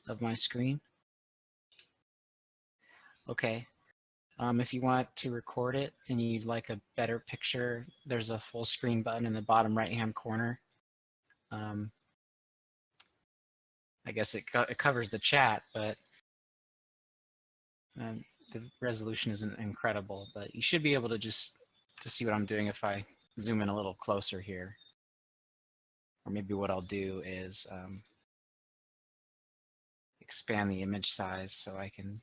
of my screen? Okay. If you want to record it and you'd like a better picture, there's a full screen button in the bottom right-hand corner. I guess it covers the chat, but the resolution isn't incredible. But you should be able to to see what I'm doing if I zoom in a little closer here. Or maybe what I'll do is expand the image size so I can,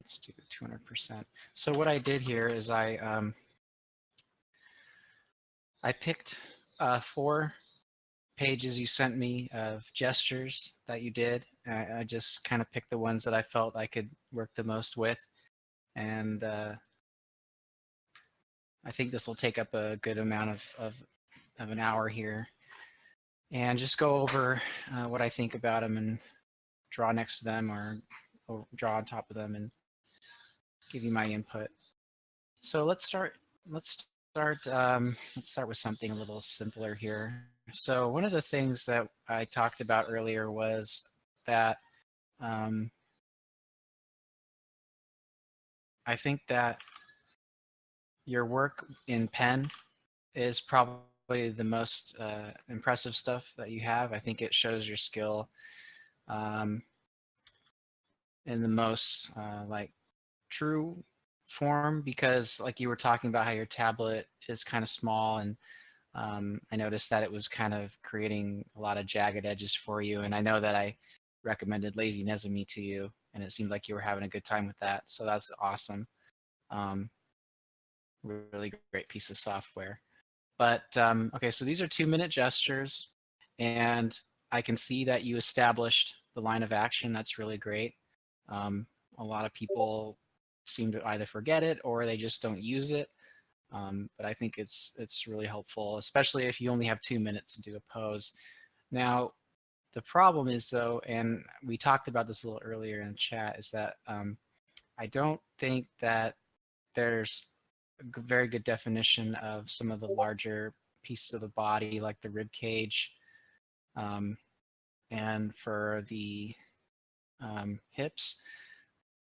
let's do 200%. So what I did here is I picked 4 pages you sent me of gestures that you did. I just kind of picked the ones that I felt I could work the most with. And I think this will take up a good amount of an hour here. And just go over what I think about them and draw next to them or draw on top of them and give you my input. So let's start with something a little simpler here. So one of the things that I talked about earlier was that I think that your work in pen is probably the most impressive stuff that you have. I think it shows your skill in the most like true form, because like you were talking about how your tablet is kind of small, and I noticed that it was kind of creating a lot of jagged edges for you, and I know that I recommended Lazy Nezumi to you, and it seemed like you were having a good time with that, so that's awesome. Really great piece of software. But okay, so these are 2-minute gestures, and I can see that you established the line of action. That's really great. A lot of people seem to either forget it or they just don't use it. But I think it's really helpful, especially if you only have 2 minutes to do a pose. Now, the problem is though, and we talked about this a little earlier in chat, is that I don't think that there's a very good definition of some of the larger pieces of the body, like the rib cage, and for the hips,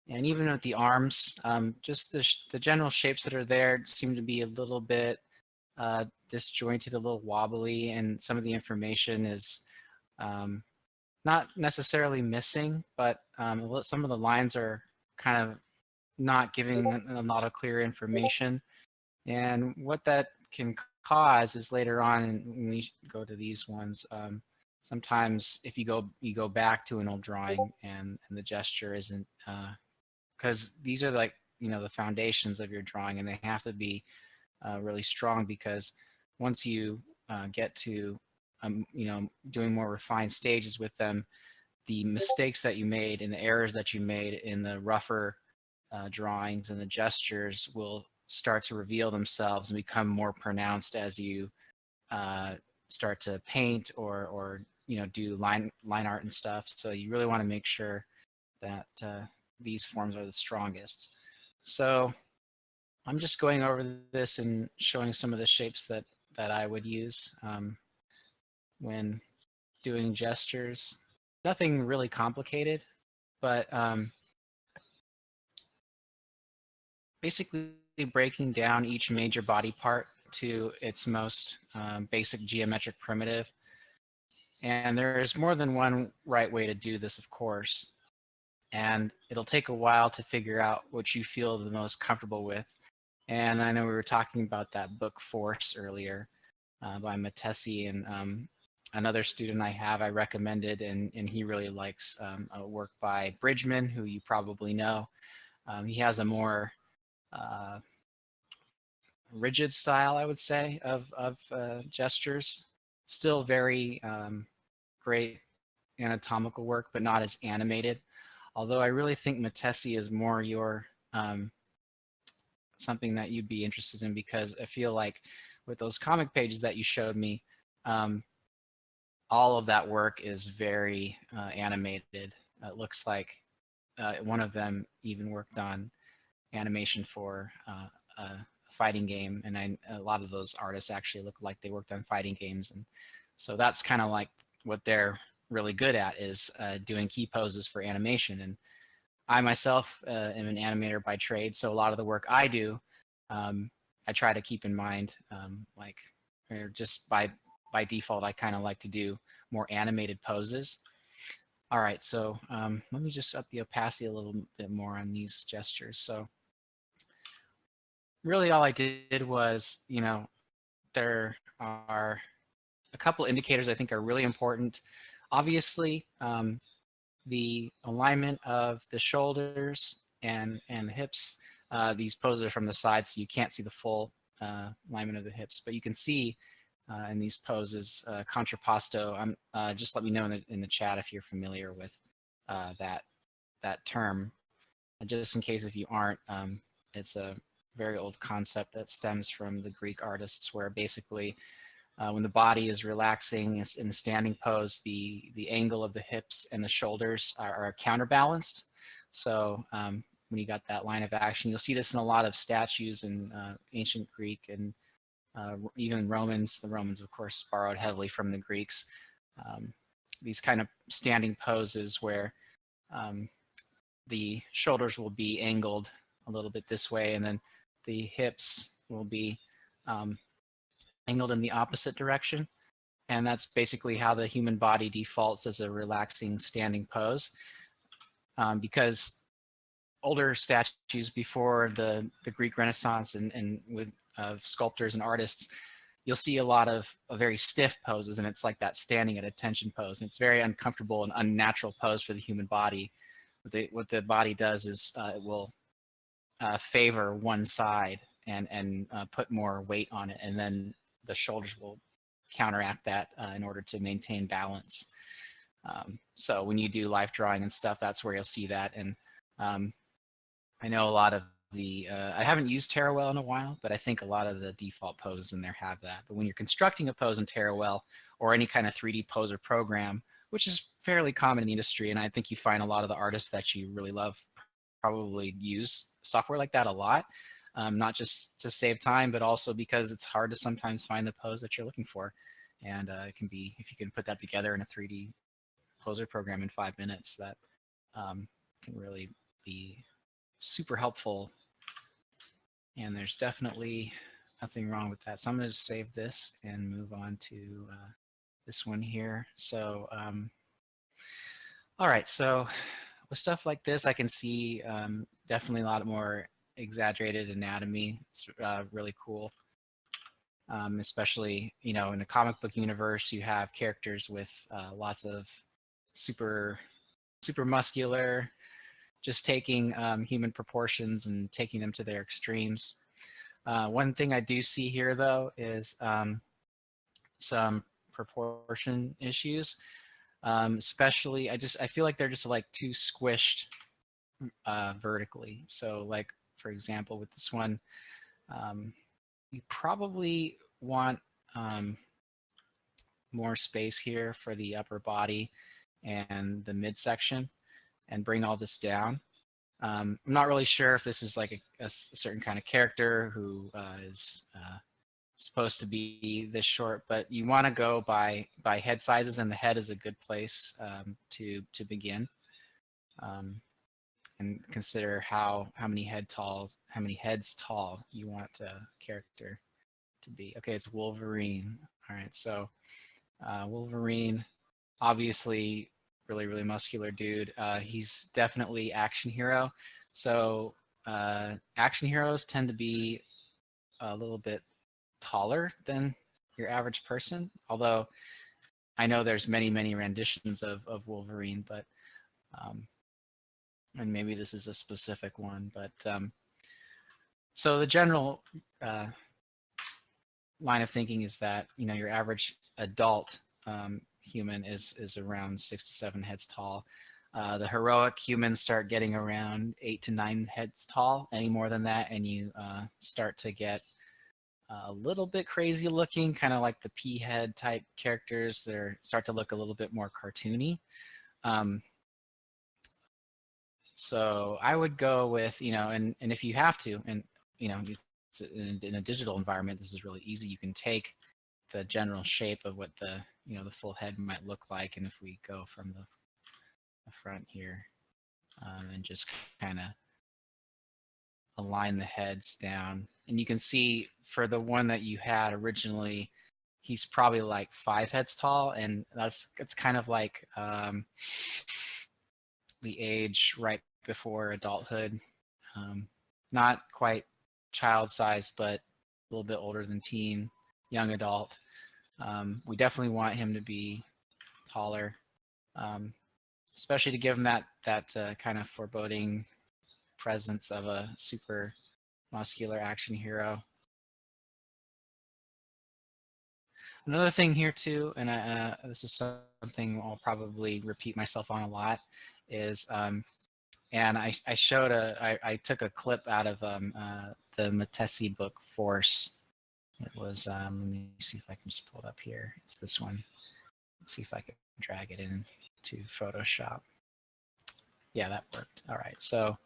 and even with the arms. Just the general shapes that are there seem to be a little bit disjointed, a little wobbly, and some of the information is not necessarily missing, but some of the lines are kind of not giving a lot of clear information. And what that can cause is later on when we go to these ones, sometimes if you go back to an old drawing and the gesture isn't, because these are like, the foundations of your drawing, and they have to be really strong, because once you get to doing more refined stages with them, the mistakes that you made and the errors that you made in the rougher drawings and the gestures will start to reveal themselves and become more pronounced as you start to paint or do line art and stuff. So you really want to make sure that these forms are the strongest. So I'm just going over this and showing some of the shapes that I would use when doing gestures. Nothing really complicated, but basically breaking down each major body part to its most basic geometric primitive. And there is more than one right way to do this, of course. And it'll take a while to figure out what you feel the most comfortable with. And I know we were talking about that book Force earlier by Matesi, and another student I recommended, and he really likes a work by Bridgman, who you probably know. He has a more rigid style, I would say, of gestures. Still very great anatomical work, but not as animated. Although I really think Matesi is more your something that you'd be interested in, because I feel like with those comic pages that you showed me, all of that work is very animated. It looks like one of them even worked on animation for a fighting game, and a lot of those artists actually look like they worked on fighting games, and so that's kind of like what they're really good at is doing key poses for animation. And I myself am an animator by trade, so a lot of the work I do, I try to keep in mind, like, or just by default, I kind of like to do more animated poses. All right, so let me just up the opacity a little bit more on these gestures. So really all I did was, there are a couple indicators I think are really important. Obviously, the alignment of the shoulders and the hips. These poses are from the side, so you can't see the full alignment of the hips, but you can see in these poses, contrapposto. Just let me know in the chat if you're familiar with that term. Just in case if you aren't, it's a very old concept that stems from the Greek artists, where basically when the body is relaxing in a standing pose, the angle of the hips and the shoulders are counterbalanced. So when you got that line of action, you'll see this in a lot of statues in ancient Greek and even Romans. The Romans, of course, borrowed heavily from the Greeks. These kind of standing poses where the shoulders will be angled a little bit this way, and then the hips will be angled in the opposite direction. And that's basically how the human body defaults as a relaxing standing pose. Because older statues before the Greek Renaissance and with sculptors and artists, you'll see a lot of very stiff poses, and it's like that standing at attention pose. And it's very uncomfortable and unnatural pose for the human body. What the body does is it will favor one side and put more weight on it, and then the shoulders will counteract that in order to maintain balance. So when you do life drawing and stuff, that's where you'll see that. And I know a lot of I haven't used Terawell in a while, but I think a lot of the default poses in there have that. But when you're constructing a pose in Terawell or any kind of 3D poser program, which is fairly common in the industry, and I think you find a lot of the artists that you really love probably use software like that a lot, not just to save time, but also because it's hard to sometimes find the pose that you're looking for. And it can be, if you can put that together in a 3D poser program in 5 minutes, that can really be super helpful. And there's definitely nothing wrong with that. So I'm going to save this and move on to this one here. So, all right. So with stuff like this, I can see definitely a lot more exaggerated anatomy. It's really cool. Especially, in a comic book universe, you have characters with lots of super muscular, just taking human proportions and taking them to their extremes. One thing I do see here, though, is some proportion issues. Especially, I feel like they're just like too squished vertically. So, like, for example, with this one, you probably want more space here for the upper body and the midsection, and bring all this down. I'm not really sure if this is like a certain kind of character who is supposed to be this short, but you want to go by head sizes, and the head is a good place to begin, and consider how many heads tall you want a character to be. Okay, it's Wolverine. All right, so Wolverine, obviously really muscular dude. He's definitely action hero. So action heroes tend to be a little bit taller than your average person, although I know there's many renditions of Wolverine, but and maybe this is a specific one, but so the general line of thinking is that your average adult human is around 6 to 7 heads tall. The heroic humans start getting around 8 to 9 heads tall. Any more than that, and you start to get a little bit crazy looking, kind of like the pea head type characters. They start to look a little bit more cartoony. So I would go with, and if you have to, and in a digital environment, this is really easy. You can take the general shape of what the the full head might look like. And if we go from the front here and just kind of align the heads down, and you can see for the one that you had originally, he's probably like 5 heads tall, and it's kind of like the age right before adulthood. Not quite child size, but a little bit older than teen, young adult. We definitely want him to be taller, especially to give him that kind of foreboding presence of a super muscular action hero. Another thing here too, and this is something I'll probably repeat myself on a lot, is and I showed I took a clip out of the Matesi book Force. It was let me see if I can just pull it up here. It's this one. Let's see if I can drag it in to Photoshop. Yeah, that worked. All right, so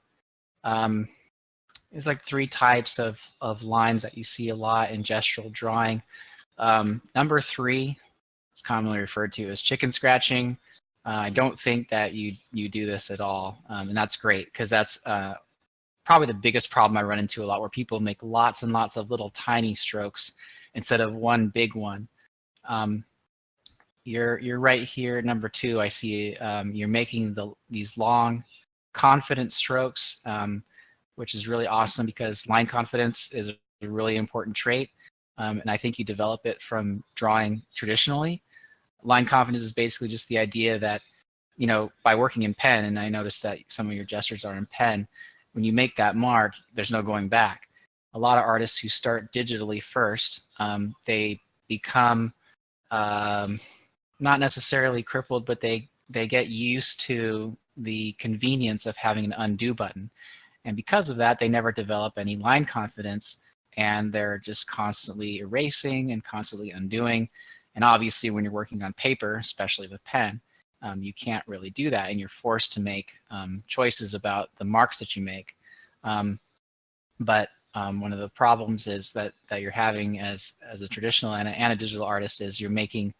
there's like 3 types of lines that you see a lot in gestural drawing. Number 3 is commonly referred to as chicken scratching. I don't think that you do this at all, and that's great, because that's probably the biggest problem I run into a lot, where people make lots and lots of little tiny strokes instead of one big one. You're right here, number 2. I see you're making these long, confident strokes, which is really awesome, because line confidence is a really important trait, and I think you develop it from drawing traditionally. Line confidence is basically just the idea that, by working in pen, and I noticed that some of your gestures are in pen, when you make that mark, there's no going back. A lot of artists who start digitally first, they become not necessarily crippled, but they get used to the convenience of having an undo button. And because of that, they never develop any line confidence, and they're just constantly erasing and constantly undoing. And obviously, when you're working on paper, especially with pen, you can't really do that, and you're forced to make choices about the marks that you make. But one of the problems is that you're having as a traditional and a digital artist is you're making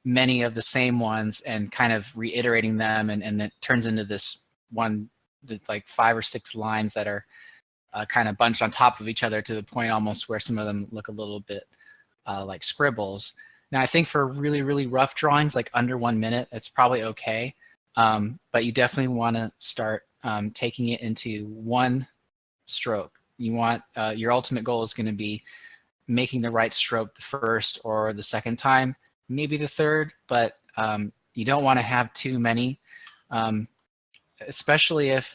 many of the same ones and kind of reiterating them, and it turns into this one, like 5 or 6 lines that are kind of bunched on top of each other, to the point almost where some of them look a little bit like scribbles. Now, I think for really, really rough drawings, like under 1 minute, it's probably okay. But you definitely want to start taking it into one stroke. You want your ultimate goal is going to be making the right stroke the first or the second time, maybe the third, but you don't want to have too many, especially if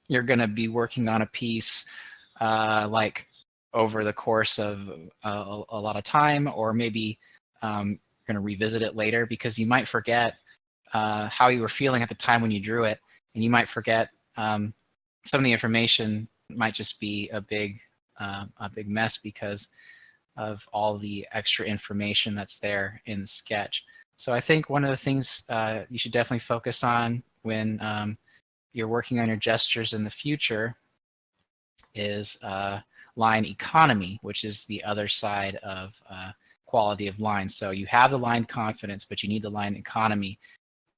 you're going to be working on a piece like over the course of a lot of time, or maybe you're going to revisit it later, because you might forget how you were feeling at the time when you drew it, and you might forget some of the information might just be a big mess because of all the extra information that's there in the sketch. So I think one of the things you should definitely focus on when you're working on your gestures in the future is line economy, which is the other side of quality of line. So you have the line confidence, but you need the line economy.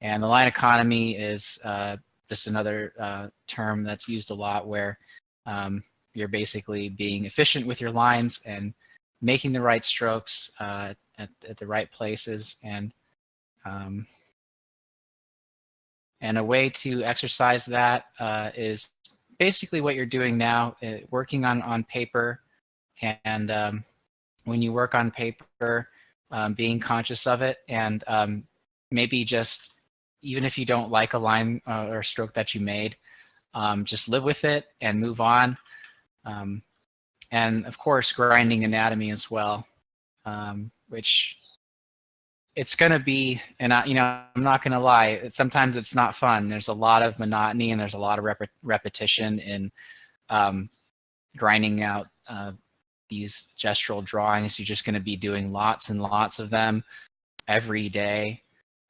And the line economy is just another term that's used a lot, where you're basically being efficient with your lines and making the right strokes at the right places. And a way to exercise that is basically what you're doing now, working on paper. And when you work on paper, being conscious of it, and maybe just, even if you don't like a line or stroke that you made, just live with it and move on. And of course, grinding anatomy as well, which it's going to be, and I'm not going to lie, sometimes it's not fun. There's a lot of monotony, and there's a lot of repetition in grinding out these gestural drawings. You're just going to be doing lots and lots of them every day.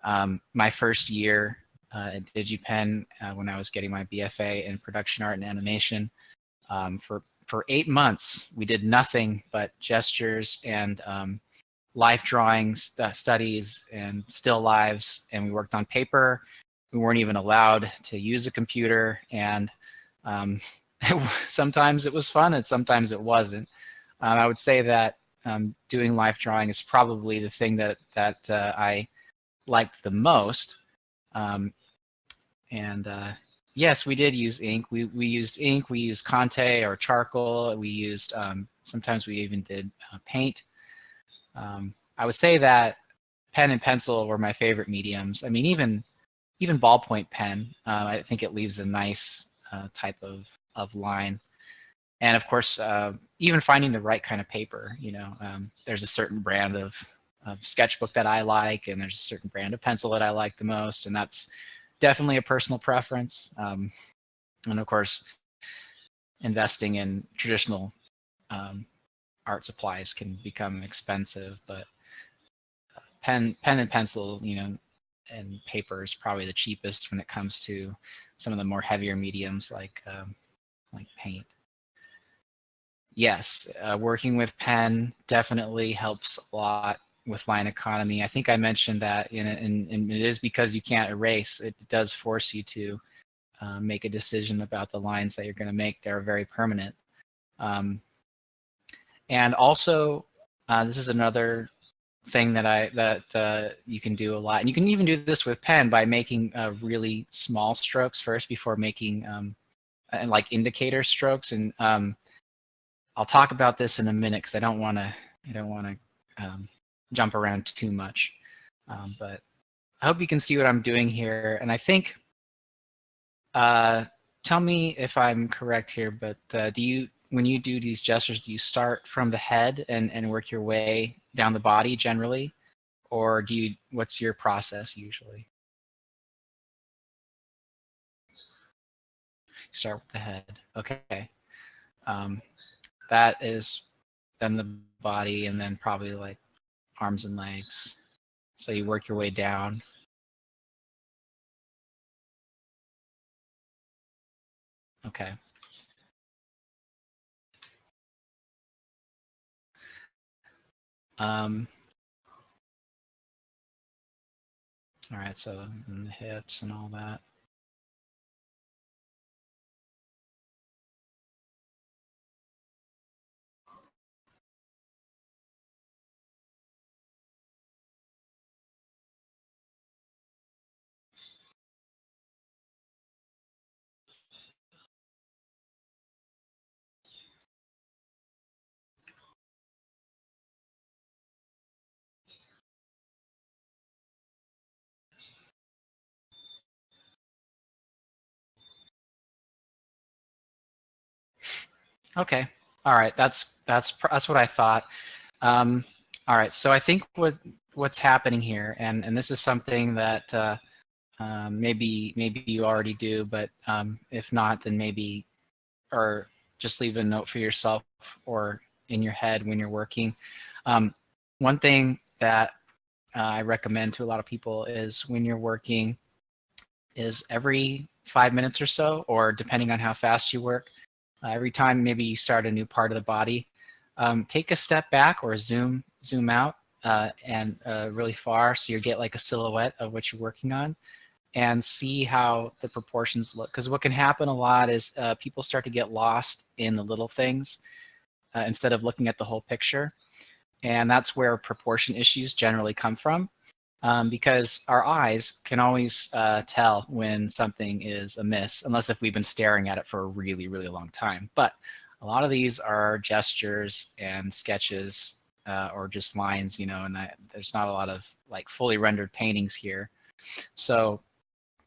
My first year at DigiPen, when I was getting my BFA in production art and animation, for 8 months, we did nothing but gestures and life drawing studies and still lives, and we worked on paper. We weren't even allowed to use a computer, and sometimes it was fun and sometimes it wasn't. I would say that doing life drawing is probably the thing that I liked the most. Um, and yes, we did use ink. We used ink. We used Conte or charcoal. We used sometimes we even did paint. I would say that pen and pencil were my favorite mediums. I mean, even ballpoint pen. I think it leaves a nice type of line. And of course, even finding the right kind of paper. You know, there's a certain brand of sketchbook that I like, and there's a certain brand of pencil that I like the most, and that's definitely a personal preference. And of course, investing in traditional art supplies can become expensive, but pen and pencil, you know, and paper is probably the cheapest when it comes to some of the more heavier mediums like paint. Yes, working with pen definitely helps a lot with line economy. I think I mentioned that, and it is because you can't erase. It does force you to make a decision about the lines that you're going to make. They're very permanent. And also, this is another thing that you can do a lot, and you can even do this with pen by making really small strokes first before making and like indicator strokes. And I'll talk about this in a minute because I don't want to jump around too much. But I hope you can see what I'm doing here. And I think, tell me if I'm correct here, but when you do these gestures, do you start from the head and work your way down the body generally? Or what's your process usually? You start with the head, okay. That is then the body, and then probably like arms and legs. So you work your way down. Okay. All right, so and the hips and all that. Okay. All right. That's what I thought. All right. So I think what's happening here, and this is something that maybe you already do, but if not, then maybe, or just leave a note for yourself or in your head when you're working. One thing that I recommend to a lot of people is when you're working is every 5 minutes or so, or depending on how fast you work, every time maybe you start a new part of the body, take a step back or zoom out and really far, so you get like a silhouette of what you're working on, and see how the proportions look. Because what can happen a lot is people start to get lost in the little things instead of looking at the whole picture. And that's where proportion issues generally come from, because our eyes can always tell when something is amiss, unless if we've been staring at it for a really, really long time. But a lot of these are gestures and sketches or just lines, you know, and there's not a lot of like fully rendered paintings here. So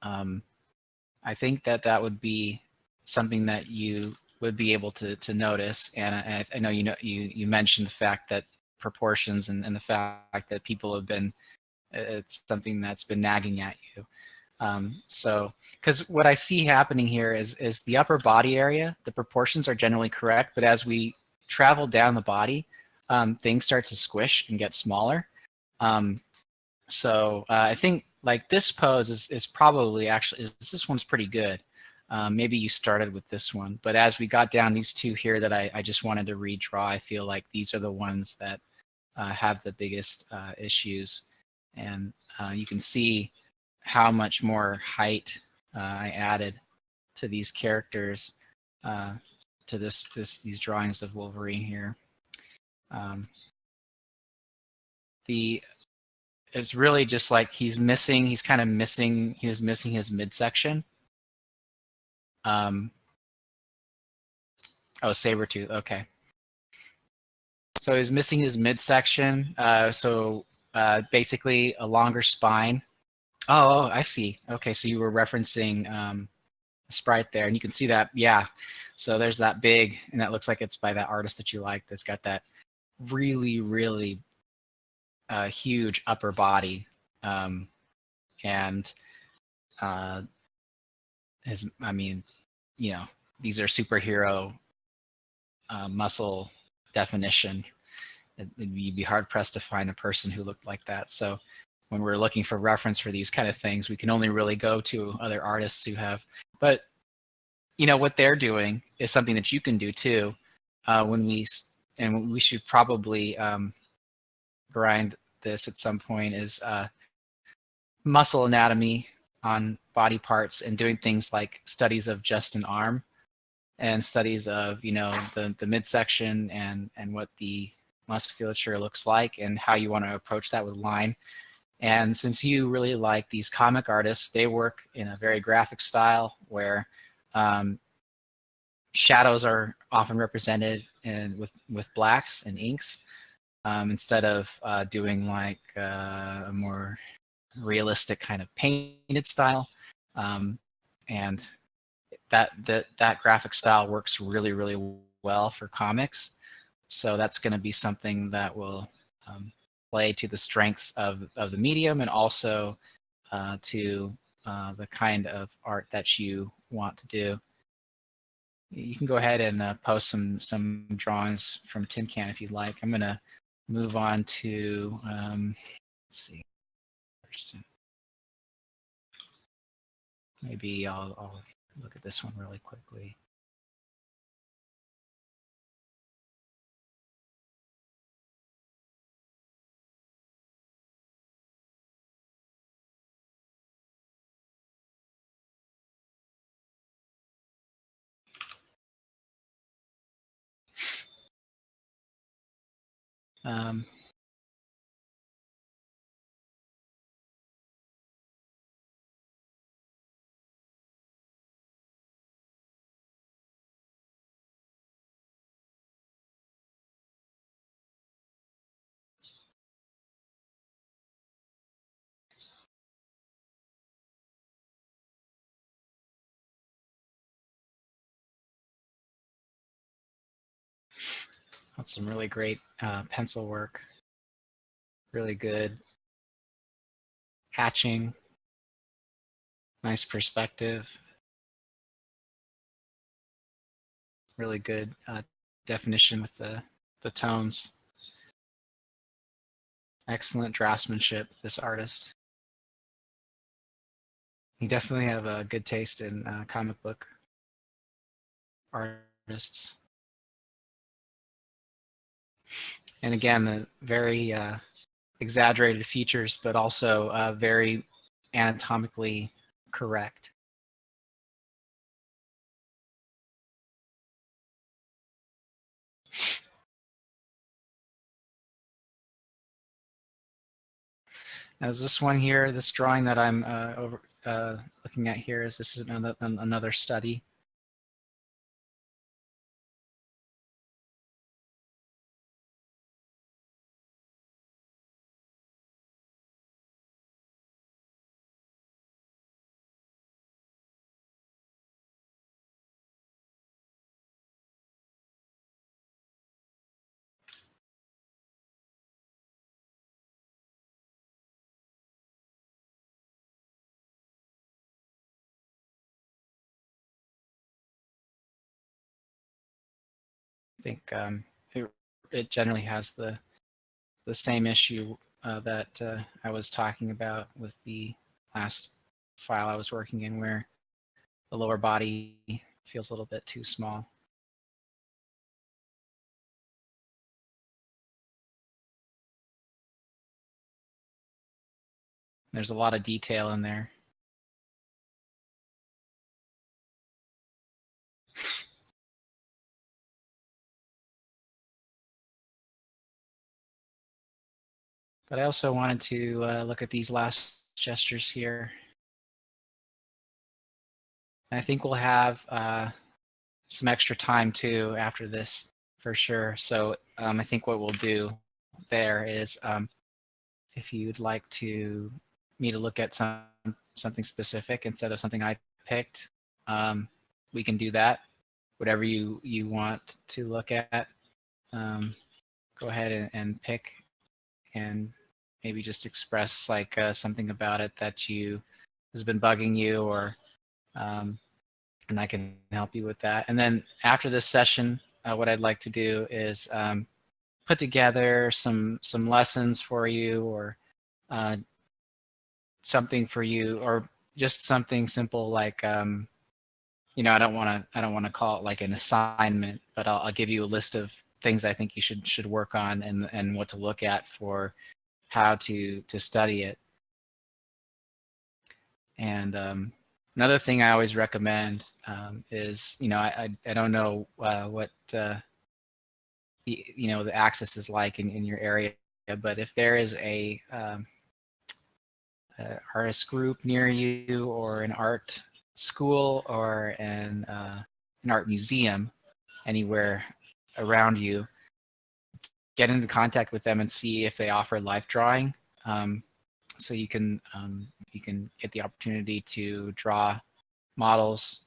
I think that would be something that you would be able to notice. And I know you mentioned the fact that proportions and the fact that people have been, it's something that's been nagging at you. So, because what I see happening here is the upper body area, the proportions are generally correct, but as we travel down the body, things start to squish and get smaller. So I think like this pose is probably actually, this one's pretty good. Maybe you started with this one, but as we got down these two here that I just wanted to redraw, I feel like these are the ones that have the biggest issues. And you can see how much more height I added to these characters, to these drawings of Wolverine here. Um, it's really just like he's kind of missing, he was missing his midsection. Oh, Sabretooth, okay. So he's missing his midsection, basically a longer spine. Oh, I see. Okay, so you were referencing a sprite there, and you can see that, yeah. So there's that big, and that looks like it's by that artist that you like, that's got that really, really huge upper body. And I mean, you know, these are superhero muscle definition. You'd be hard pressed to find a person who looked like that. So when we're looking for reference for these kind of things, we can only really go to other artists who have. But you know what they're doing is something that you can do too. And we should probably grind this at some point, is muscle anatomy on body parts, and doing things like studies of just an arm, and studies of, you know, the midsection and what the musculature looks like, and how you want to approach that with line. And since you really like these comic artists, they work in a very graphic style where shadows are often represented with blacks and inks, instead of doing like a more realistic kind of painted style. And that graphic style works really, really well for comics. So that's going to be something that will play to the strengths of the medium, and also to the kind of art that you want to do. You can go ahead and post some drawings from Tin Can if you'd like. I'm going to move on to, let's see, maybe I'll look at this one really quickly. Um, that's some really great pencil work. Really good hatching, nice perspective, really good definition with the tones. Excellent draftsmanship, this artist. You definitely have a good taste in comic book artists. And again, the very exaggerated features, but also very anatomically correct. Now, is this one here, this drawing that I'm looking at here, is this another study? I think it generally has the same issue that I was talking about with the last file I was working in, where the lower body feels a little bit too small. There's a lot of detail in there. But I also wanted to look at these last gestures here. And I think we'll have some extra time too after this for sure. So I think what we'll do there is if you'd like to me to look at something specific instead of something I picked, we can do that. Whatever you want to look at, go ahead and pick, and maybe just express like something about it that you has been bugging you, or and I can help you with that. And then after this session, what I'd like to do is put together some lessons for you, or uh, something for you, or just something simple like I don't want to call it like an assignment, but I'll give you a list of things I think you should work on, and what to look at for how to study it. And another thing I always recommend is, I don't know what the access is like in your area, but if there is a artist group near you, or an art school, or an art museum anywhere around you, get into contact with them and see if they offer life drawing. So you can get the opportunity to draw models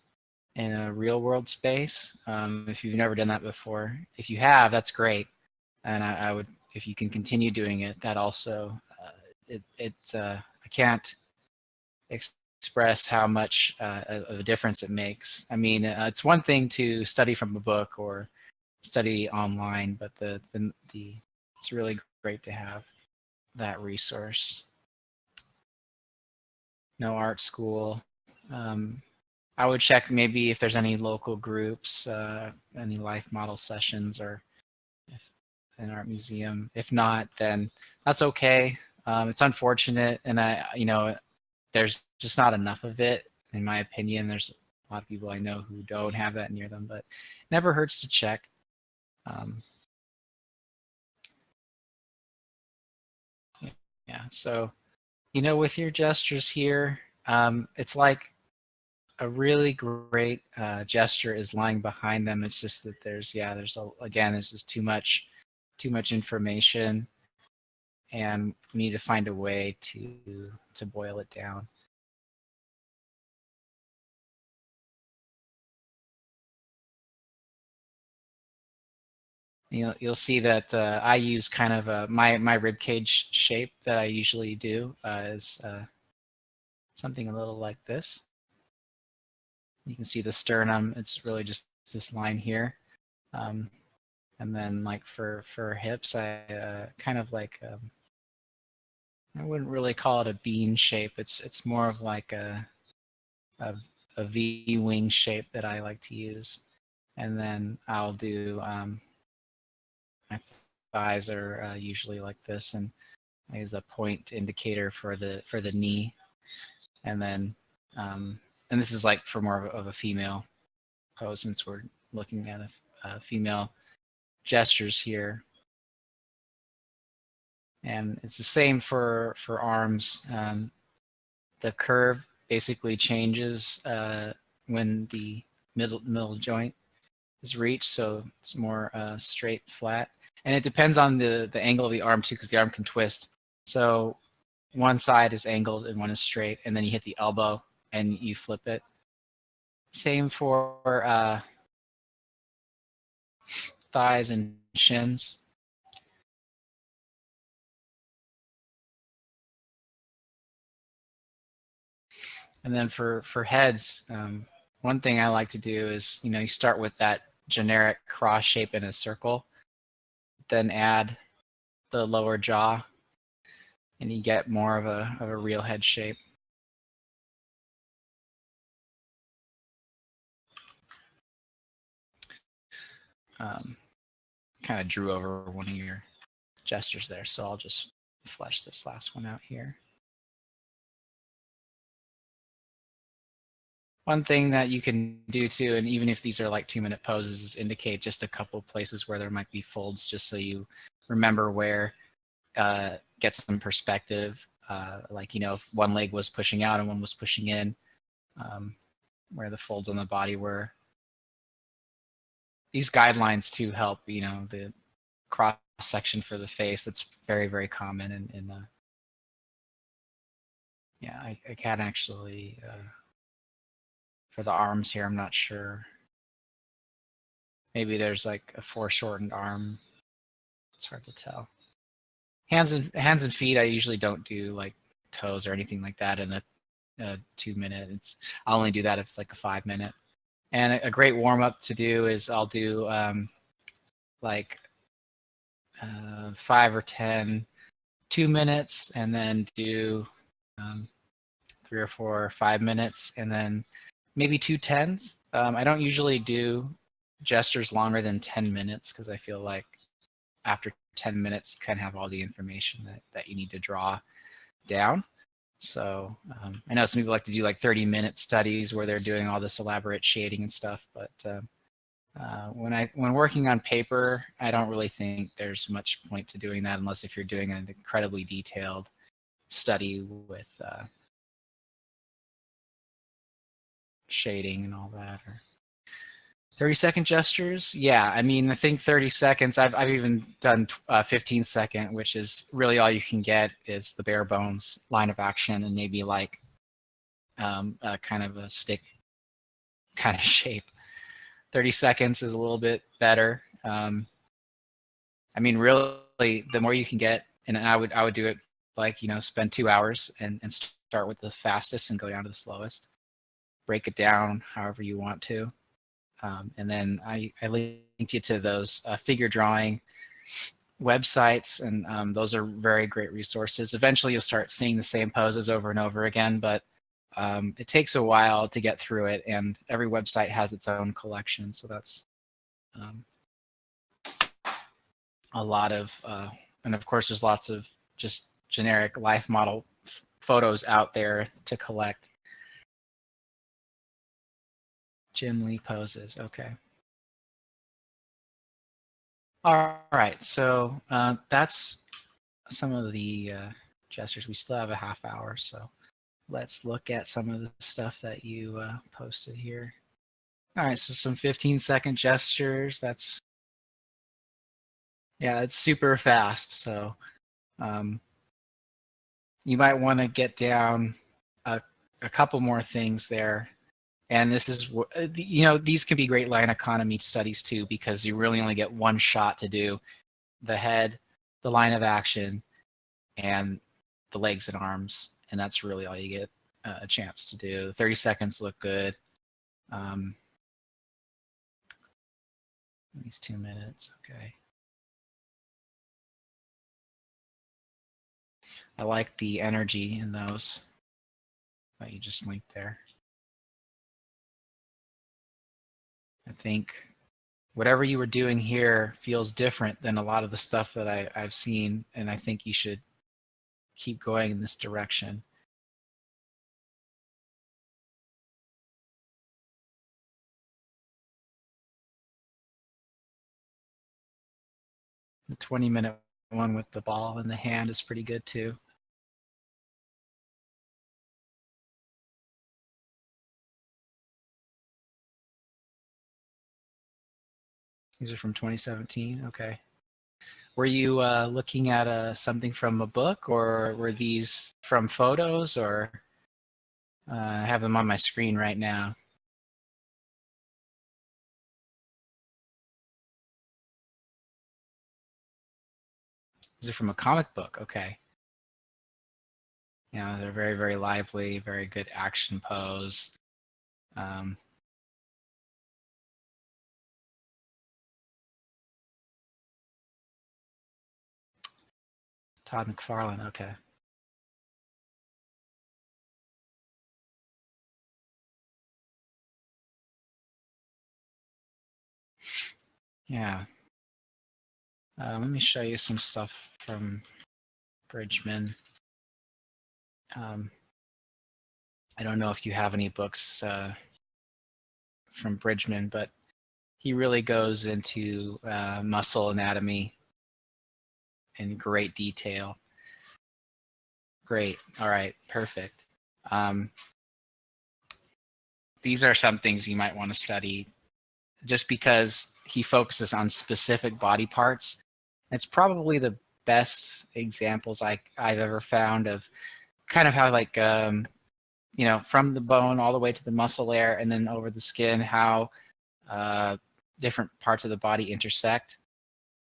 in a real world space. If you've never done that before, if you have, that's great. And I would, if you can continue doing it, that also, I can't express how much of a difference it makes. I mean, it's one thing to study from a book or study online, but it's really great to have that resource. No art school. I would check maybe if there's any local groups, any life model sessions, or if an art museum. If not, then that's okay. It's unfortunate, and there's just not enough of it, in my opinion. There's a lot of people I know who don't have that near them, but it never hurts to check. Yeah, so with your gestures here, it's like a really great gesture is lying behind them. It's just that there's just too much information, and we need to find a way to boil it down. You'll see that I use kind of my rib cage shape that I usually do is something a little like this. You can see the sternum. It's really just this line here. And then like for hips, I kind of like, I wouldn't really call it a bean shape. It's more of like a, a V wing shape that I like to use. And then I'll do, my thighs are usually like this, and I use a point indicator for the knee. And then, and this is like for more of a female pose, since we're looking at a female gestures here. And it's the same for arms. The curve basically changes when the middle joint is reached, so it's more straight, flat. And it depends on the angle of the arm too, because the arm can twist. So one side is angled and one is straight, and then you hit the elbow and you flip it. Same for thighs and shins. And then for heads, one thing I like to do is, you start with that generic cross shape in a circle, then add the lower jaw, and you get more of a real head shape. Kind of drew over one of your gestures there, so I'll just flesh this last one out here. One thing that you can do too, and even if these are like 2-minute poses, is indicate just a couple places where there might be folds, just so you remember where, get some perspective. Like, if one leg was pushing out and one was pushing in, where the folds on the body were. These guidelines too help, the cross section for the face. That's very, very common in yeah, I can't actually, for the arms here, I'm not sure. Maybe there's like a foreshortened arm. It's hard to tell. Hands and feet, I usually don't do like toes or anything like that in a 2-minute. I'll only do that if it's like a 5-minute. And a great warm up to do is I'll do like 5 or 10 2 minutes, and then do 3 or 4 or 5 minutes, and then maybe 2 10s. I don't usually do gestures longer than 10 minutes because I feel like after 10 minutes you kind of have all the information that you need to draw down. So I know some people like to do like 30-minute studies where they're doing all this elaborate shading and stuff, but when working on paper, I don't really think there's much point to doing that unless if you're doing an incredibly detailed study with shading and all that. Or 30-second gestures, yeah. I mean, I think 30 seconds. I've even done 15-second, which is really all you can get is the bare bones line of action and maybe like kind of a stick kind of shape. 30 seconds is a little bit better. I mean, really, the more you can get, and I would do it like, spend 2 hours and start with the fastest and go down to the slowest. Break it down however you want to. And then I linked you to those figure drawing websites, and those are very great resources. Eventually, you'll start seeing the same poses over and over again, but it takes a while to get through it, and every website has its own collection. So that's a lot of, and of course, there's lots of just generic life model photos out there to collect. Jim Lee poses, okay. All right, so that's some of the gestures. We still have a half hour, so let's look at some of the stuff that you posted here. All right, so some 15-second gestures. Yeah, it's super fast. So you might want to get down a couple more things there. And this is, these can be great line economy studies too, because you really only get one shot to do the head, the line of action, and the legs and arms. And that's really all you get a chance to do. 30 seconds look good. These 2 minutes, okay. I like the energy in those that you just linked there. I think whatever you were doing here feels different than a lot of the stuff that I've seen, and I think you should keep going in this direction. The 20-minute one with the ball in the hand is pretty good too. These are from 2017, okay. Were you looking at something from a book, or were these from photos, or I have them on my screen right now. These are from a comic book, okay. They're very, very lively, very good action pose. Todd McFarlane, okay. Yeah. Let me show you some stuff from Bridgman. I don't know if you have any books from Bridgman, but he really goes into muscle anatomy in great detail. Great. All right. Perfect. These are some things you might want to study just because he focuses on specific body parts. It's probably the best examples I've ever found of kind of how like, from the bone all the way to the muscle layer and then over the skin, how different parts of the body intersect.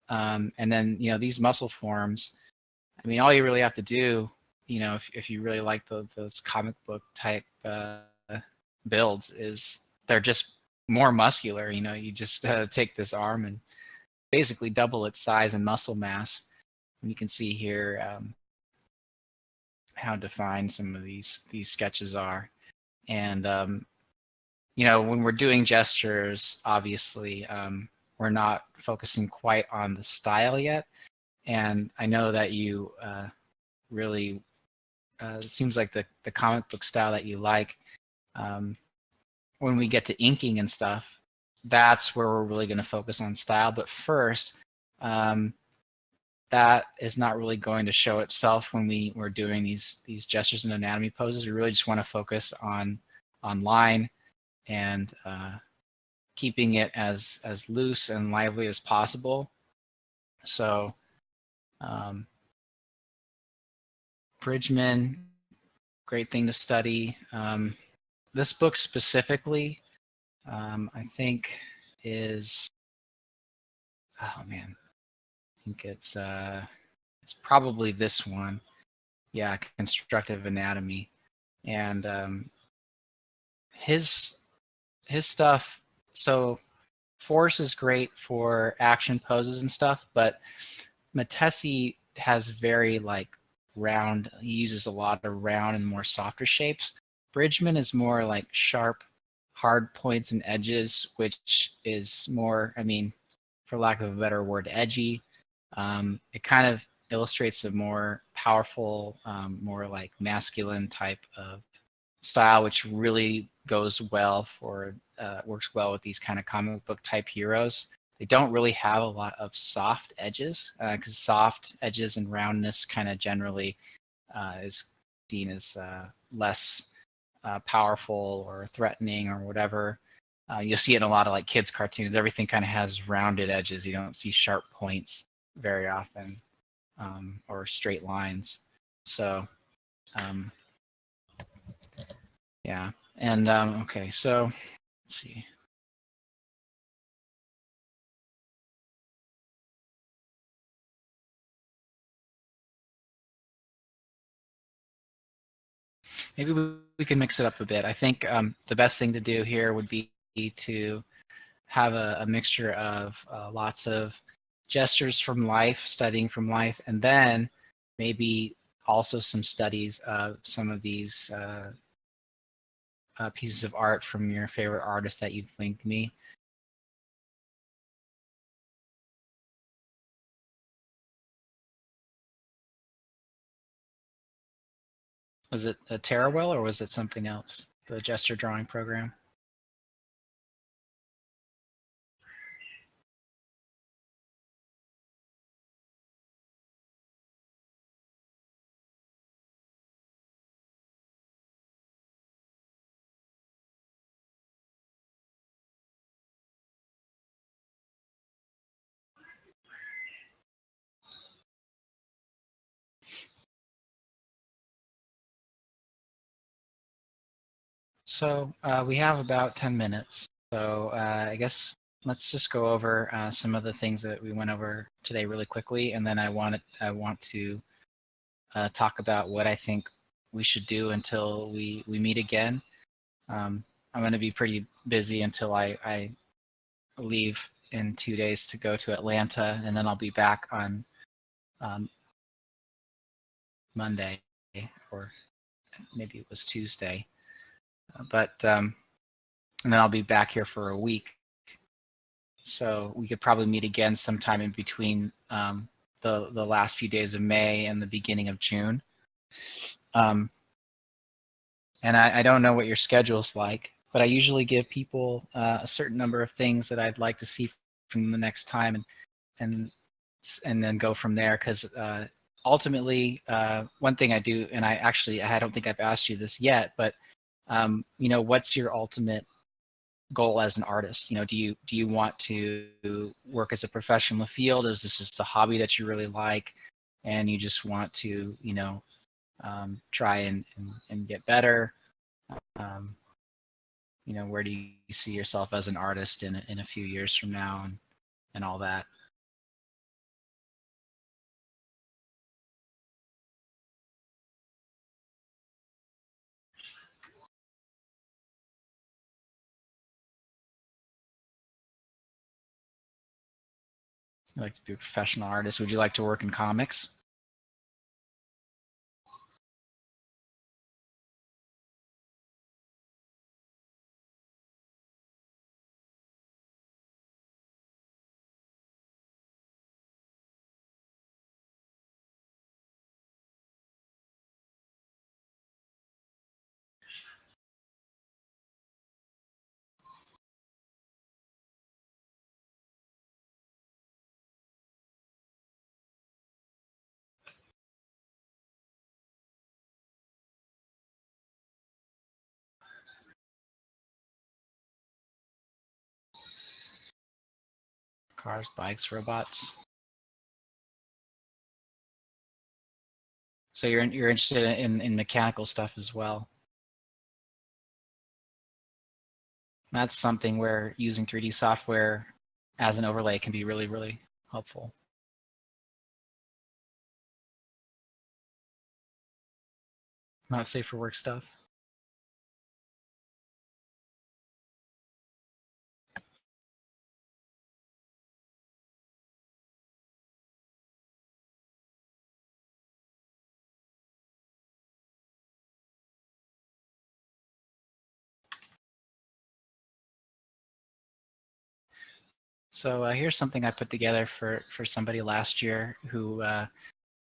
And then, these muscle forms, I mean, all you really have to do, if you really like those comic book type builds, is they're just more muscular. You just take this arm and basically double its size and muscle mass. And you can see here how defined some of these sketches are. And when we're doing gestures, obviously we're not focusing quite on the style yet. And I know that you really, it seems like the comic book style that you like. When we get to inking and stuff, that's where we're really going to focus on style. But first, that is not really going to show itself when we're doing these gestures and anatomy poses. We really just want to focus on line and keeping it as loose and lively as possible. So Bridgman, great thing to study. This book specifically, I think is, oh man, I think it's probably this one. Yeah, Constructive Anatomy. And his stuff, so force is great for action poses and stuff, but Matesi has very like round, he uses a lot of round and more softer shapes. Bridgman is more like sharp, hard points and edges, which is more, I mean, for lack of a better word, edgy. It kind of illustrates a more powerful, more like masculine type of style, which really goes well for, works well with these kind of comic book type heroes. They don't really have a lot of soft edges because soft edges and roundness kind of generally is seen as less powerful or threatening or whatever. You'll see it in a lot of like kids cartoons. Everything kind of has rounded edges. You don't see sharp points very often or straight lines. So yeah. And okay, so let's see. Maybe we can mix it up a bit. I think the best thing to do here would be to have a mixture of lots of gestures from life, studying from life, and then maybe also some studies of some of these pieces of art from your favorite artist that you've linked me. Was it a Terawell or was it something else? The gesture drawing program? So we have about 10 minutes. So I guess let's just go over some of the things that we went over today really quickly, and then I want to talk about what I think we should do until we meet again. I'm going to be pretty busy until I leave in 2 days to go to Atlanta, and then I'll be back on Monday, or maybe it was Tuesday. And then I'll be back here for a week. So we could probably meet again sometime in between the last few days of May and the beginning of June. And I don't know what your schedule's like, but I usually give people a certain number of things that I'd like to see from the next time, and and then go from there. Because ultimately, one thing I do, and I don't think I've asked you this yet, but what's your ultimate goal as an artist? Do you want to work as a professional in the field? Is this just a hobby that you really like, and you just want to try and get better? Um, where do you see yourself as an artist in a few years from now, and all that? You like to be a professional artist. Would you like to work in comics? Cars, bikes, robots. So you're interested in mechanical stuff as well. That's something where using 3D software as an overlay can be really, really helpful. Not safe for work stuff. So here's something I put together for somebody last year who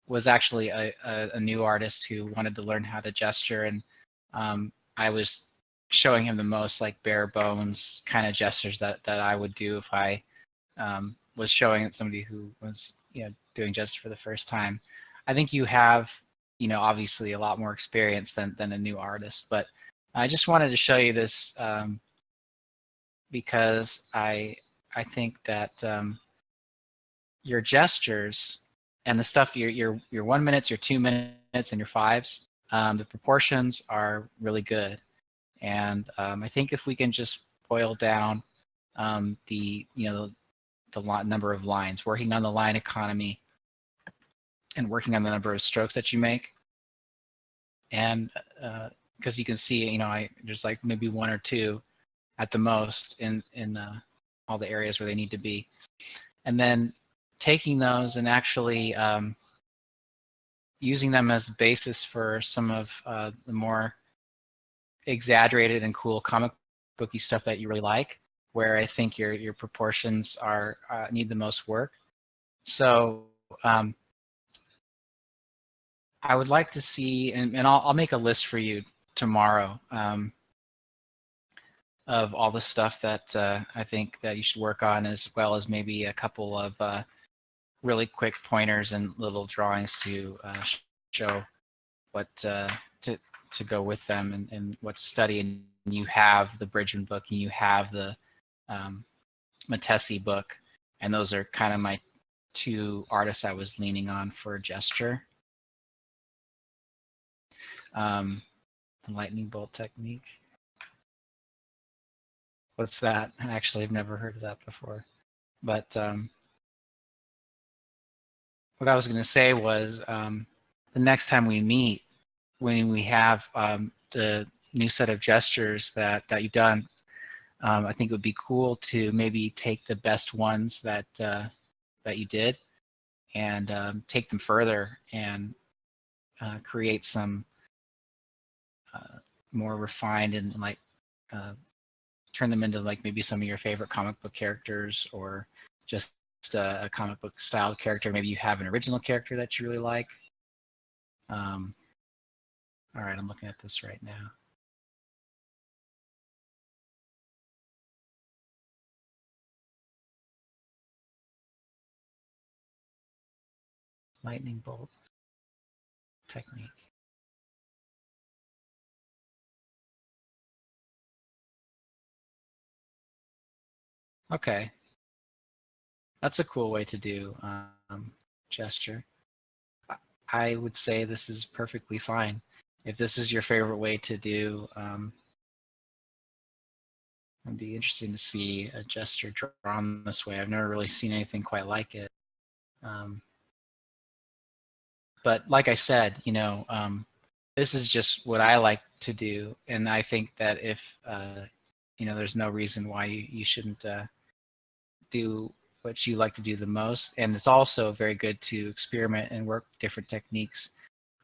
was actually a new artist who wanted to learn how to gesture, and I was showing him the most like bare bones kind of gestures that I would do if I was showing somebody who was doing gestures for the first time. I think you have obviously a lot more experience than a new artist, but I just wanted to show you this because I think that your gestures and the stuff your 1 minutes, your 2 minutes, and your fives, the proportions are really good. And I think if we can just boil down the number of lines, working on the line economy, and working on the number of strokes that you make, and because you can see, there's like maybe one or two at the most in all the areas where they need to be, and then taking those and actually using them as a basis for some of the more exaggerated and cool comic booky stuff that you really like, where I think your proportions are need the most work. So I would like to see, and I'll make a list for you tomorrow of all the stuff that I think that you should work on, as well as maybe a couple of really quick pointers and little drawings to show what to go with them, and what to study. And you have the Bridgman book, and you have the Matesi book, and those are kind of my two artists I was leaning on for gesture. The lightning bolt technique. What's that? Actually, I've never heard of that before. But what I was going to say was the next time we meet, when we have the new set of gestures that you've done, I think it would be cool to maybe take the best ones that you did, and take them further, and create some more refined, and like turn them into like maybe some of your favorite comic book characters, or just a comic book style character. Maybe you have an original character that you really like. All right, I'm looking at this right now. lightning bolt technique. Okay, that's a cool way to do gesture. I would say this is perfectly fine. If this is your favorite way to do, it'd be interesting to see a gesture drawn this way. I've never really seen anything quite like it. But like I said, this is just what I like to do, and I think that if there's no reason why you shouldn't do what you like to do the most. And it's also very good to experiment and work different techniques.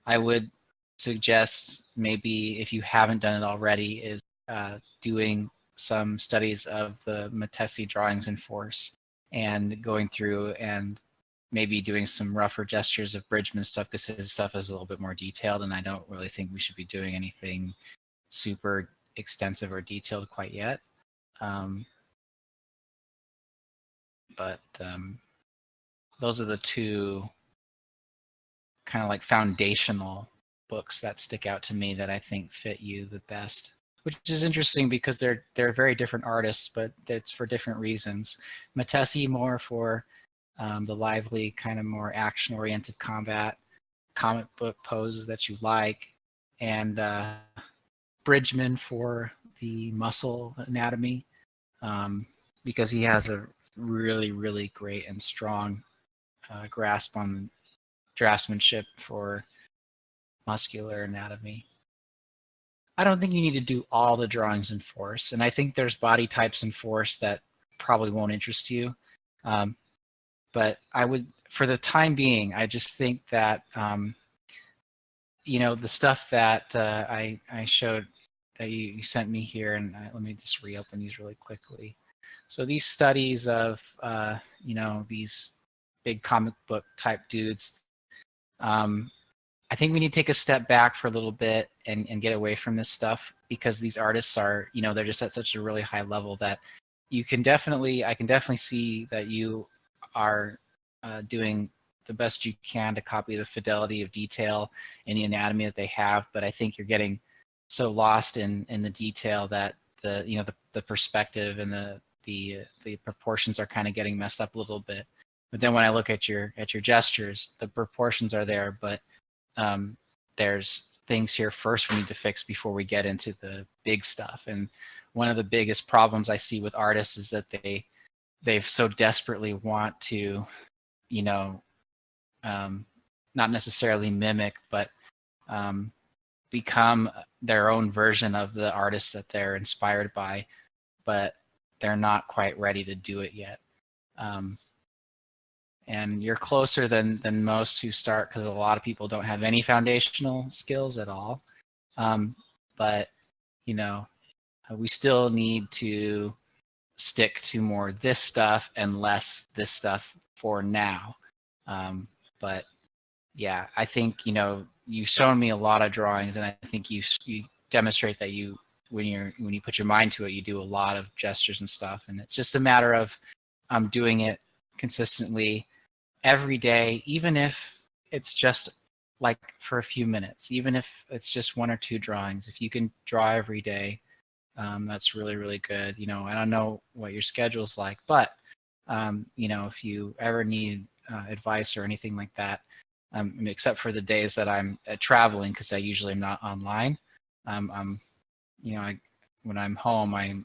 I would suggest, maybe if you haven't done it already, is doing some studies of the Matesi drawings in force and going through and maybe doing some rougher gestures of Bridgman stuff, because his stuff is a little bit more detailed, and I don't really think we should be doing anything super extensive or detailed quite yet. But those are the two kind of like foundational books that stick out to me that I think fit you the best, which is interesting because they're very different artists, but it's for different reasons. Matesi more for the lively, kind of more action-oriented combat, comic book poses that you like, and Bridgman for the muscle anatomy, because he has a really, really great and strong grasp on draftsmanship for muscular anatomy. I don't think you need to do all the drawings in force, and I think there's body types in force that probably won't interest you. But I would, for the time being, I just think that the stuff that I showed that you sent me here, and let me just reopen these really quickly. So these studies of these big comic book type dudes, I think we need to take a step back for a little bit and get away from this stuff, because these artists are, they're just at such a really high level that I can definitely see that you are doing the best you can to copy the fidelity of detail in the anatomy that they have. But I think you're getting so lost in the detail that the perspective and the proportions are kind of getting messed up a little bit. But then when I look at your gestures, the proportions are there, but there's things here first we need to fix before we get into the big stuff. And one of the biggest problems I see with artists is that they so desperately want to, not necessarily mimic, but become their own version of the artists that they're inspired by, but they're not quite ready to do it yet. And you're closer than most who start, because a lot of people don't have any foundational skills at all. But we still need to stick to more this stuff and less this stuff for now. But yeah, I think you've shown me a lot of drawings, and I think you demonstrate that when you put your mind to it, you do a lot of gestures and stuff, and it's just a matter of doing it consistently every day, even if it's just like for a few minutes, even if it's just one or two drawings. If you can draw every day, that's really, really good. I don't know what your schedule's like, but if you ever need advice or anything like that, except for the days that I'm traveling, because I usually am not online, when I'm home, I'm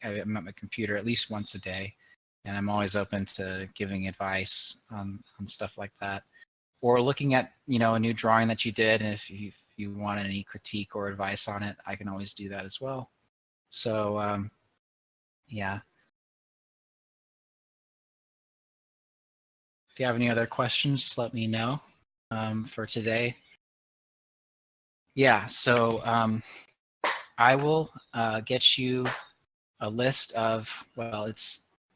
at my computer at least once a day, and I'm always open to giving advice on stuff like that, or looking at a new drawing that you did, and if you want any critique or advice on it, I can always do that as well. So yeah. If you have any other questions, just let me know for today. Yeah, so I will get you a list of,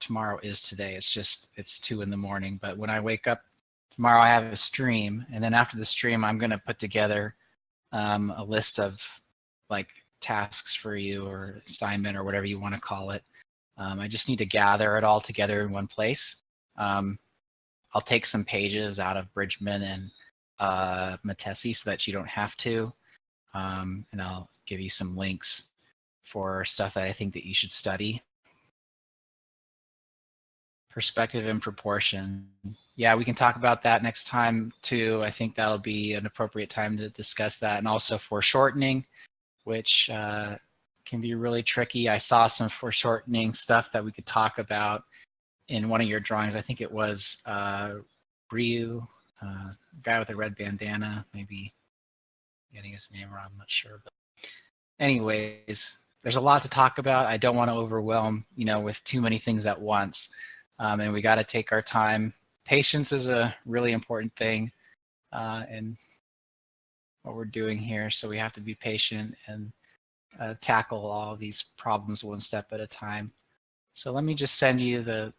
tomorrow is today. It's 2 a.m, but when I wake up tomorrow, I have a stream, and then after the stream, I'm going to put together a list of like tasks for you, or assignment, or whatever you want to call it. I just need to gather it all together in one place. I'll take some pages out of Bridgman and Matesi so that you don't have to. And I'll give you some links for stuff that I think that you should study. Perspective and proportion. Yeah, we can talk about that next time too. I think that'll be an appropriate time to discuss that. And also foreshortening, which can be really tricky. I saw some foreshortening stuff that we could talk about in one of your drawings. I think it was Ryu, guy with a red bandana, maybe getting his name wrong, I'm not sure. But anyways, there's a lot to talk about. I don't want to overwhelm, with too many things at once. And we got to take our time. Patience is a really important thing in what we're doing here. So we have to be patient and tackle all these problems one step at a time. So let me just send you the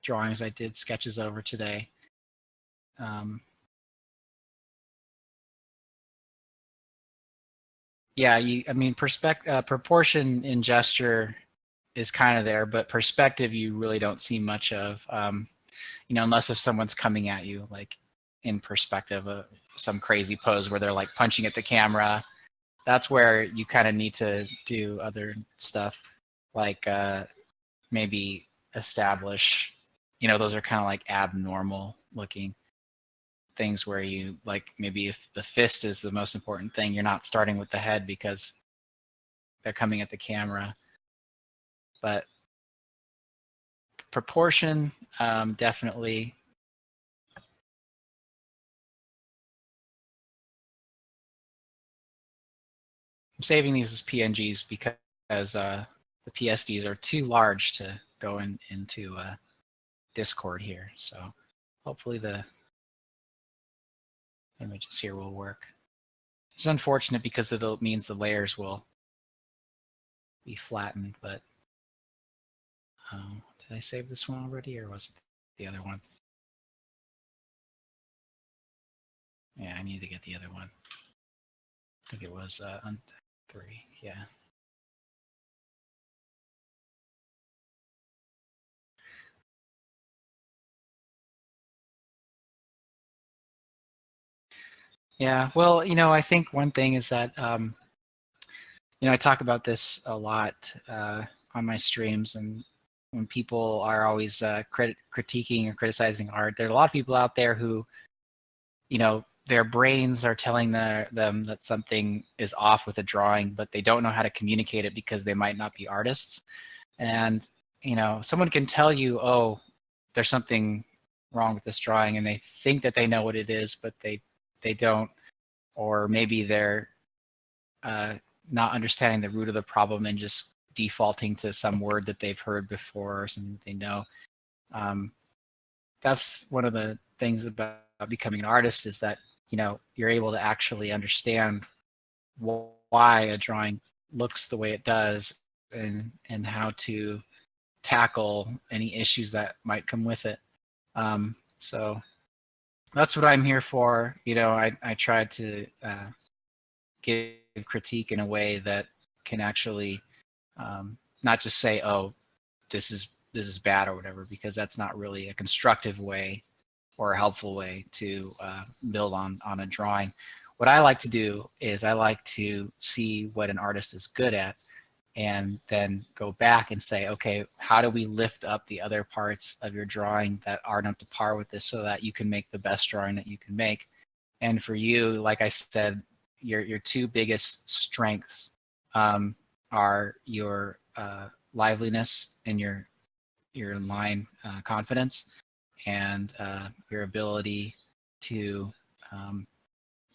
drawings I did sketches over today. Yeah, proportion in gesture is kind of there, but perspective you really don't see much of, unless if someone's coming at you like in perspective, some crazy pose where they're like punching at the camera. That's where you kind of need to do other stuff, like maybe establish, those are kind of like abnormal looking things where you like, maybe if the fist is the most important thing, you're not starting with the head because they're coming at the camera. But proportion, definitely. I'm saving these as PNGs because the PSDs are too large to go into Discord here. So hopefully the images here will work. It's unfortunate because it means the layers will be flattened, but did I save this one already, or was it the other one? Yeah, I need to get the other one. I think it was 3, yeah. Yeah, well, I think one thing is that, I talk about this a lot on my streams, and when people are always critiquing or criticizing art, there are a lot of people out there who, their brains are telling them that something is off with a drawing, but they don't know how to communicate it because they might not be artists. And, someone can tell you, oh, there's something wrong with this drawing, and they think that they know what it is, but they don't. Or maybe they're not understanding the root of the problem and just defaulting to some word that they've heard before or something that they know. That's one of the things about becoming an artist, is that you're able to actually understand why a drawing looks the way it does, and how to tackle any issues that might come with it. So that's what I'm here for. I try to give critique in a way that can actually not just say, oh, this is bad or whatever, because that's not really a constructive way or a helpful way to build on a drawing. What I like to do is I like to see what an artist is good at, and then go back and say, okay, how do we lift up the other parts of your drawing that aren't up to par with this, so that you can make the best drawing that you can make. And for you, like I said, your two biggest strengths are your liveliness and your line confidence, and your ability to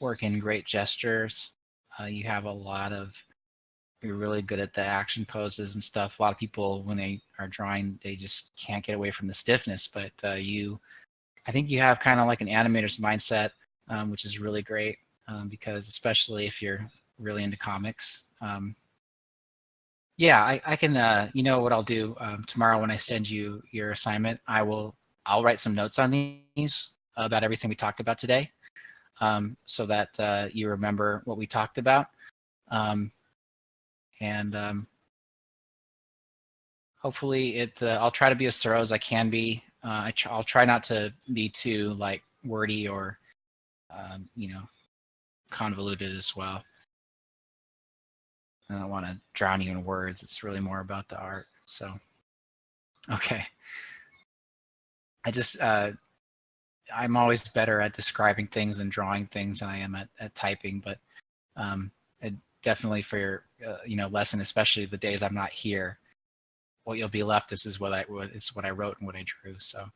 work in great gestures. You're really good at the action poses and stuff. A lot of people, when they are drawing, they just can't get away from the stiffness, but I think you have kind of like an animator's mindset, which is really great, because especially if you're really into comics. Yeah, I can, what I'll do tomorrow when I send you your assignment, I'll write some notes on these about everything we talked about today, so that you remember what we talked about. And hopefully I'll try to be as thorough as I can be. I'll try not to be too like wordy or convoluted as well. I don't want to drown you in words. It's really more about the art. So, okay. I'm always better at describing things and drawing things than I am at typing, but it definitely for your lesson, especially the days I'm not here, what you'll be left is what I wrote and what I drew. So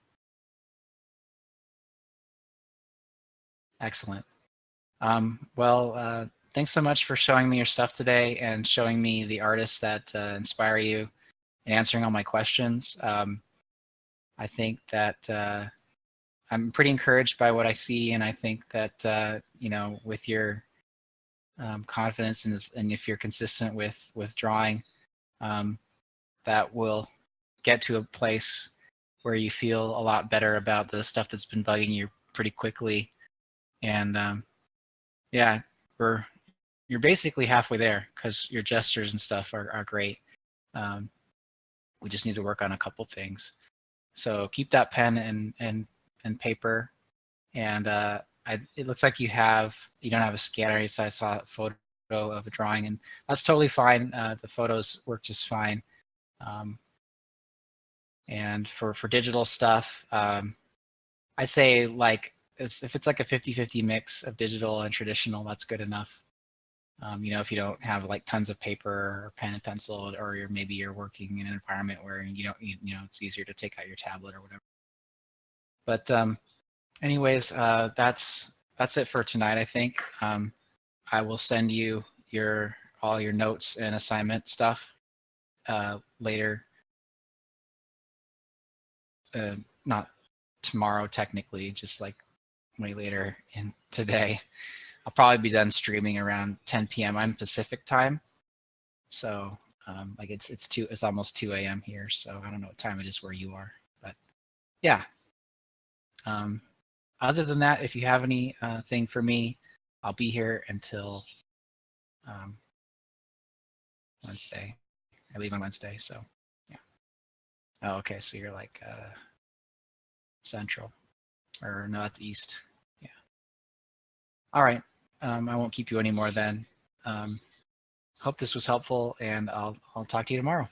excellent. Well, thanks so much for showing me your stuff today and showing me the artists that inspire you and answering all my questions. I think that I'm pretty encouraged by what I see, and I think that with your confidence and if you're consistent with drawing, that will get to a place where you feel a lot better about the stuff that's been bugging you pretty quickly. And yeah, you're basically halfway there because your gestures and stuff are great. We just need to work on a couple things. So keep that pen and paper. And it looks like you don't have a scanner, so I saw a photo of a drawing, and that's totally fine. The photos work just fine. And for digital stuff, I'd say if it's like a 50-50 mix of digital and traditional, that's good enough. If you don't have like tons of paper or pen and pencil, or maybe you're working in an environment where it's easier to take out your tablet or whatever. But anyways, that's it for tonight, I think. I will send you all your notes and assignment stuff later. Not tomorrow technically, just like way later in today. I'll probably be done streaming around 10 p.m. I'm Pacific time, so it's almost 2 a.m. here, so I don't know what time it is where you are, but yeah. Other than that, if you have any thing for me, I'll be here until Wednesday. I leave on Wednesday, so yeah. Oh, okay, so you're like Central, or no, that's East. Yeah. All right. I won't keep you anymore then. Hope this was helpful, and I'll talk to you tomorrow.